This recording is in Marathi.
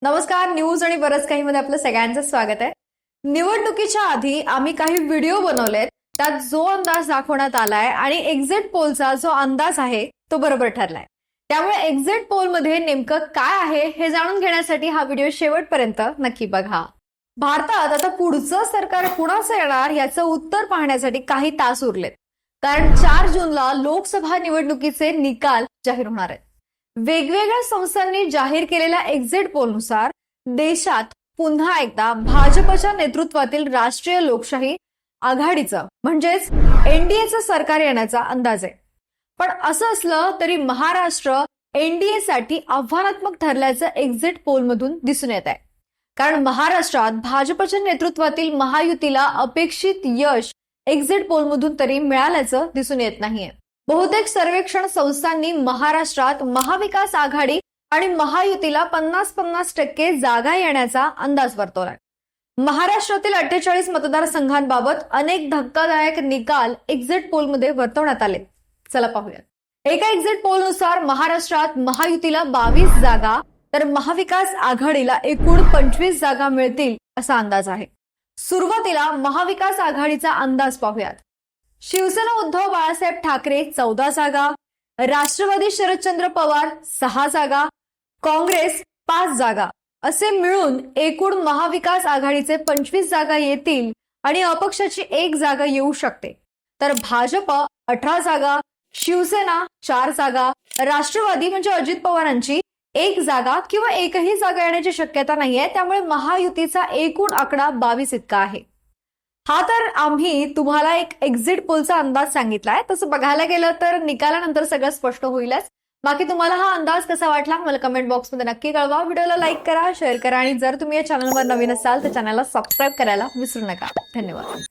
नमस्कार. न्यूज आणि बरंच काही मध्ये आपलं सगळ्यांचं स्वागत आहे. निवडणुकीच्या आधी आम्ही काही व्हिडिओ बनवलेत, त्यात जो अंदाज दाखवण्यात आलाय आणि एक्झिट पोलचा जो अंदाज आहे तो बरोबर ठरलाय. त्यामुळे एक्झिट पोल मध्ये नेमकं काय आहे हे जाणून घेण्यासाठी हा व्हिडिओ शेवटपर्यंत नक्की बघा. भारतात आता पुढचं सरकार कुणाचं येणार याचं उत्तर पाहण्यासाठी काही तास उरलेत, कारण 4 जूनला लोकसभा निवडणुकीचे निकाल जाहीर होणार आहेत. वेगवेगळ्या संस्थांनी जाहीर केलेल्या एक्झिट पोलनुसार देशात पुन्हा एकदा भाजपच्या नेतृत्वातील राष्ट्रीय लोकशाही आघाडीचं म्हणजेच एनडीएचं सरकार येण्याचा अंदाज आहे. पण असं असलं तरी महाराष्ट्र एनडीए साठी आव्हानात्मक ठरल्याचं एक्झिट पोलमधून दिसून येत आहे. कारण महाराष्ट्रात भाजपच्या नेतृत्वातील महायुतीला अपेक्षित यश एक्झिट पोलमधून तरी मिळाल्याचं दिसून येत नाहीये. बहुतेक सर्वेक्षण संस्थांनी महाराष्ट्रात महाविकास आघाडी आणि महायुतीला 50-50% जागा येण्याचा अंदाज वर्तवलाय. महाराष्ट्रातील 48 मतदारसंघांबाबत अनेक धक्कादायक निकाल एक्झिट पोलमध्ये वर्तवण्यात आले. चला पाहूया. एका एक्झिट पोलनुसार महाराष्ट्रात महायुतीला 22 जागा तर महाविकास आघाडीला एकूण 25 जागा मिळतील असा अंदाज आहे. सुरुवातीला महाविकास आघाडीचा अंदाज पाहूयात. शिवसेना उद्धव बाळासाहेब ठाकरे 14 जागा, राष्ट्रवादी शरदचंद्र पवार 6 जागा, काँग्रेस 5 जागा असे मिळून एकूण महाविकास आघाडीचे 25 जागा येतील आणि अपक्षाची 1 जागा येऊ शकते. तर भाजप 18 जागा, शिवसेना 4 जागा, राष्ट्रवादी म्हणजे अजित पवारांची 1 जागा किंवा एकही जागा येण्याची शक्यता नाहीये. त्यामुळे महायुतीचा एकूण आकडा 22 इतका आहे. हा तर आम्ही तुम्हाला एक एक्झिट पोलचा अंदाज सांगितलाय. तसं बघायला गेलं तर निकालानंतर सगळं स्पष्ट होईलच. बाकी तुम्हाला हा अंदाज कसा वाटला मला कमेंट बॉक्समध्ये नक्की कळवा. व्हिडिओला लाईक करा, शेअर करा आणि जर तुम्ही या चॅनलवर नवीन असाल तर चॅनलला सबस्क्राईब करायला विसरू नका. धन्यवाद.